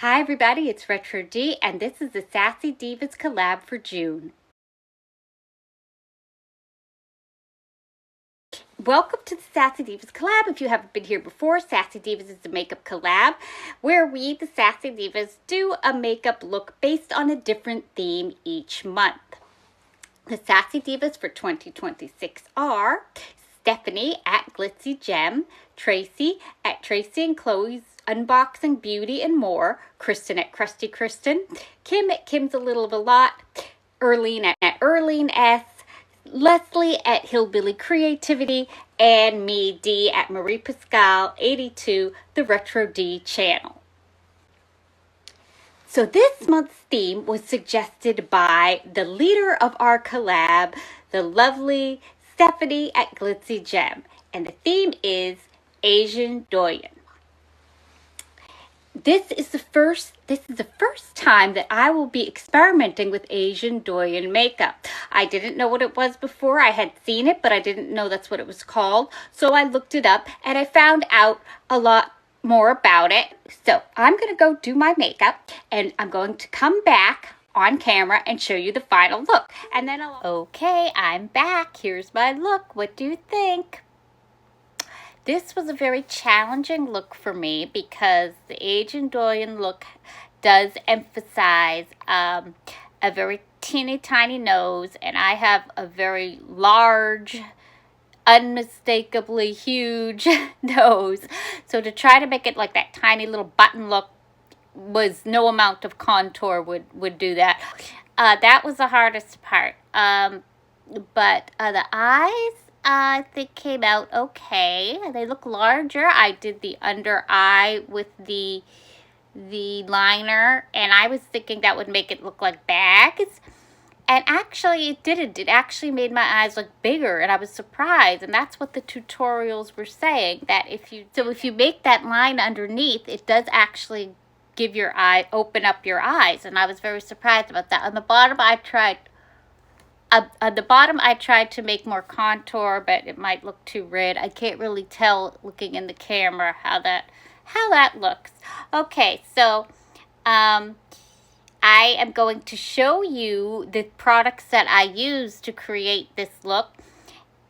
Hi everybody, it's Retro Dee, and this is the Sassy Divas collab for June. Welcome to the Sassy Divas collab. If you haven't been here before, Sassy Divas is a makeup collab where we, the Sassy Divas, do a makeup look based on a different theme each month. The Sassy Divas for 2026 are Stephanie at Glitzy Gem, Tracey at Tracey and Chloe's Unboxing Beauty and More, Cristen at Crusty Cristen, Kim at Kim's A Little of a Lot, Earline at Earline S, Lesley at Hillbilly Creativity, and me, Dee, at Marie Pascal 82, the Retro Dee Channel. So this month's theme was suggested by the leader of our collab, the lovely Stephanie at Glitzy Gem, and the theme is ASIAN Douyin. This is the first time that I will be experimenting with ASIAN Douyin makeup. I didn't know what it was before. I had seen it, but I didn't know that's what it was called. So I looked it up and I found out a lot more about it. So I'm going to go do my makeup and I'm going to come back on camera and show you the final look. And then okay, I'm back. Here's my look. What do you think? This was a very challenging look for me because the ASIAN Douyin look does emphasize a very teeny tiny nose, and I have a very large, unmistakably huge nose. So to try to make it like that tiny little button look was no amount of contour would do that. That was the hardest part. But the eyes, I think, came out okay. They look larger. I did the under eye with the liner, and I was thinking that would make it look like bags. And actually, it didn't. It actually made my eyes look bigger, and I was surprised. And that's what the tutorials were saying, that if you make that line underneath, it does actually give your eye, open up your eyes. And I was very surprised about that. On the bottom, I tried to make more contour, but it might look too red. I can't really tell looking in the camera how that looks. Okay, so I am going to show you the products that I use to create this look,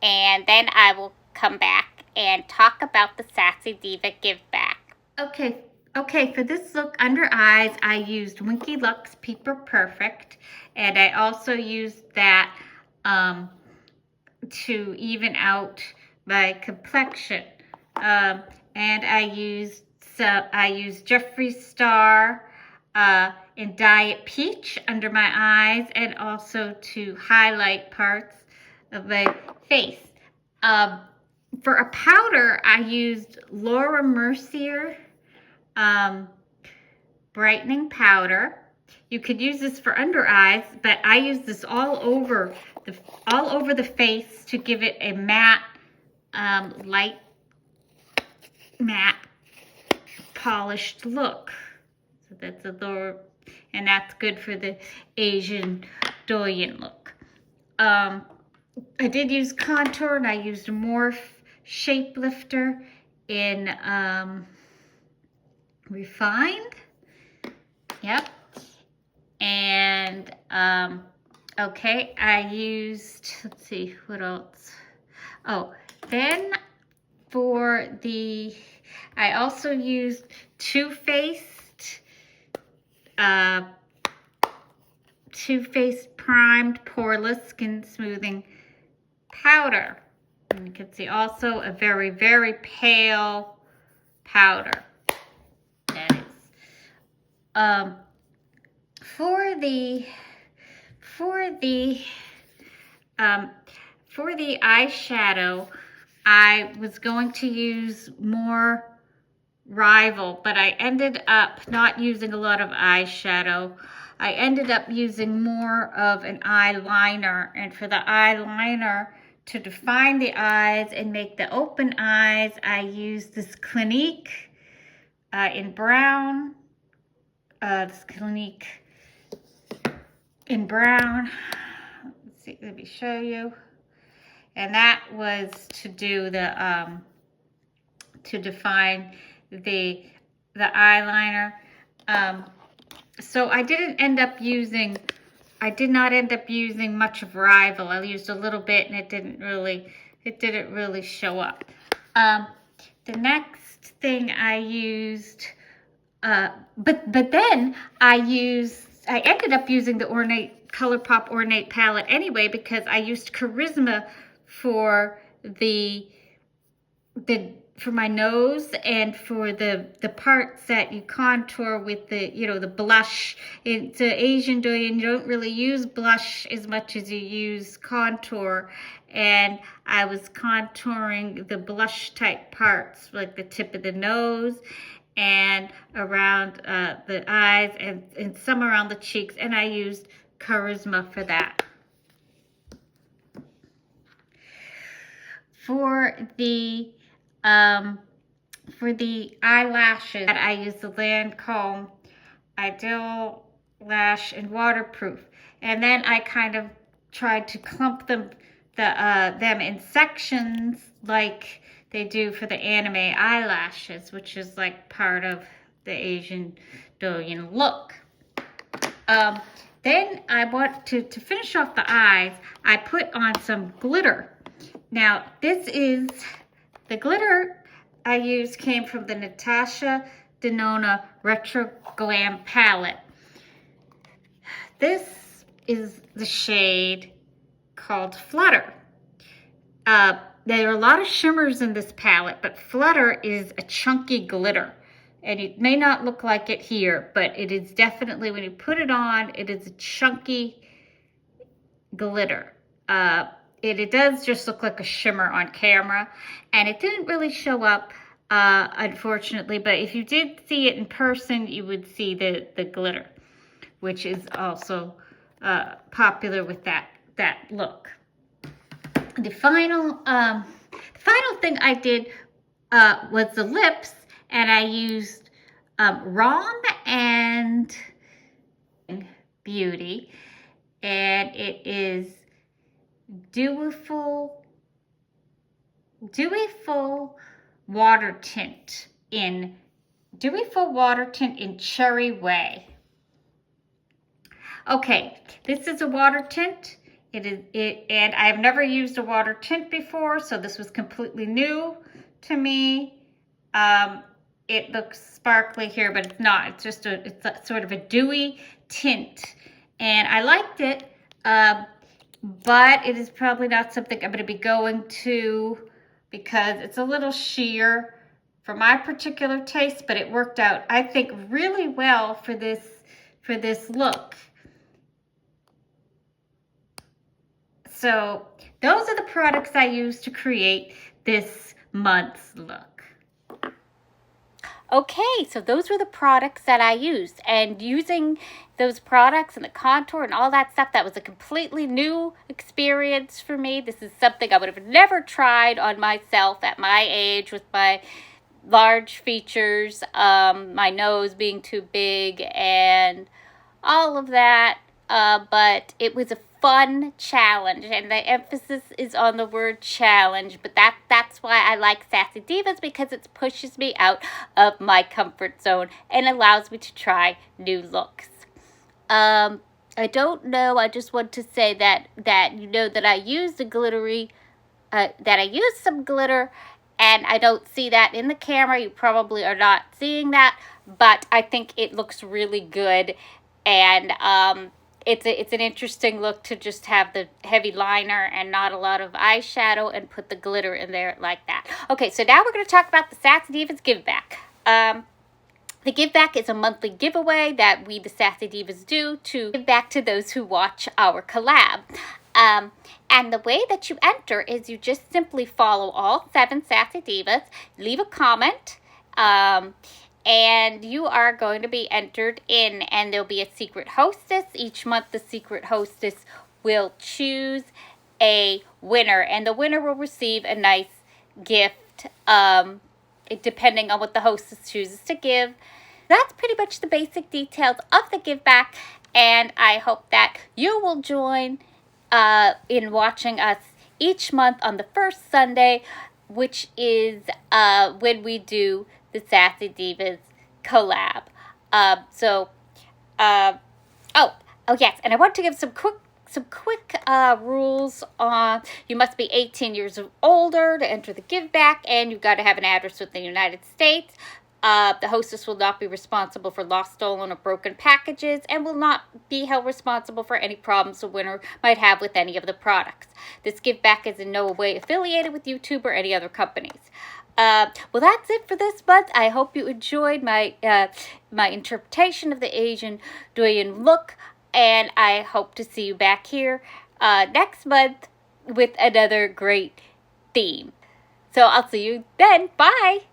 and then I will come back and talk about the Sassy Diva Give Back. Okay, for this look under eyes, I used Winky Lux Peeper Perfect, and I also used that to even out my complexion. And I used Jeffree Star in Diet Peach under my eyes, and also to highlight parts of my face. For a powder, I used Laura Mercier brightening powder. You could use this for under eyes, but I use this all over the face to give it a matte, light matte polished look. So that's a lower, and that's good for the ASIAN Douyin look. I did use contour, and I used Morphe Shapelifter in Refined. Yep. And okay, I used, let's see, what else? Oh, then I also used Too Faced Primed Poreless Skin Smoothing Powder. And you can see also a very, very pale powder. That is. For the eyeshadow, I was going to use more Rival, but I ended up not using a lot of eyeshadow. I ended up using more of an eyeliner, and for the eyeliner, to define the eyes and make the open eyes, I used this Clinique in brown. Let's see, let me show you. And that was to do the to define the eyeliner. So I did not end up using much of Rival. I used a little bit, and it didn't really show up. The next thing I used, but then I ended up using the ColourPop Ornate palette anyway, because I used Charisma for for my nose and for the parts that you contour with the blush. It's Asian Douyin. You don't really use blush as much as you use contour, and I was contouring the blush type parts, like the tip of the nose and around the eyes and some around the cheeks, and I used Charisma for that. For the eyelashes, I use the Lancome Ideal Lash and Waterproof, and then I kind of tried to clump them in sections like they do for the anime eyelashes, which is like part of the Asian Douyin look. Then I want to finish off the eyes, I put on some glitter. Now, the glitter I used came from the Natasha Denona Retro Glam palette. This is the shade called Flutter. There are a lot of shimmers in this palette, but Flutter is a chunky glitter. And it may not look like it here, but it is definitely, when you put it on, it is a chunky glitter. It does just look like a shimmer on camera, and it didn't really show up, unfortunately, but if you did see it in person, you would see the glitter, which is also popular with that look. The final thing I did was the lips, and I used Rom and Beauty, and it is Dewyful water tint in Cherry Way. Okay, this is a water tint. And I've never used a water tint before, so this was completely new to me. It looks sparkly here, but it's not. It's just it's sort of a dewy tint, and I liked it. But it is probably not something I'm going to be going to, because it's a little sheer for my particular taste, but it worked out, I think, really well for this look. So those are the products I used to create this month's look. Okay, so those were the products that I used, and using those products and the contour and all that stuff, that was a completely new experience for me. This is something I would have never tried on myself at my age, with my large features, my nose being too big and all of that, but it was a fun challenge, and the emphasis is on the word challenge, but that's why I like Sassy Divas, because it pushes me out of my comfort zone and allows me to try new looks. I don't know, I just want to say that you know that I used some glitter, and I don't see that in the camera. You probably are not seeing that, but I think it looks really good, and it's an interesting look to just have the heavy liner and not a lot of eyeshadow and put the glitter in there like that. Okay, so now we're going to talk about the Sassy Divas Give Back. The Give Back is a monthly giveaway that we, the Sassy Divas, do to give back to those who watch our collab. And the way that you enter is you just simply follow all 7 Sassy Divas, leave a comment, and you are going to be entered in, and there'll be a secret hostess. Each month the secret hostess will choose a winner, and the winner will receive a nice gift, depending on what the hostess chooses to give. That's pretty much the basic details of the give back, and I hope that you will join in watching us each month on the first Sunday, which is when we do the Sassy Divas collab. So, oh yes, and I want to give some quick rules on. You must be 18 years or older to enter the give back, and you've got to have an address within the United States. The hostess will not be responsible for lost, stolen, or broken packages and will not be held responsible for any problems the winner might have with any of the products. This give back is in no way affiliated with YouTube or any other companies. Well, that's it for this month. I hope you enjoyed my interpretation of the ASIAN Douyin look, and I hope to see you back here next month with another great theme. So I'll see you then. Bye!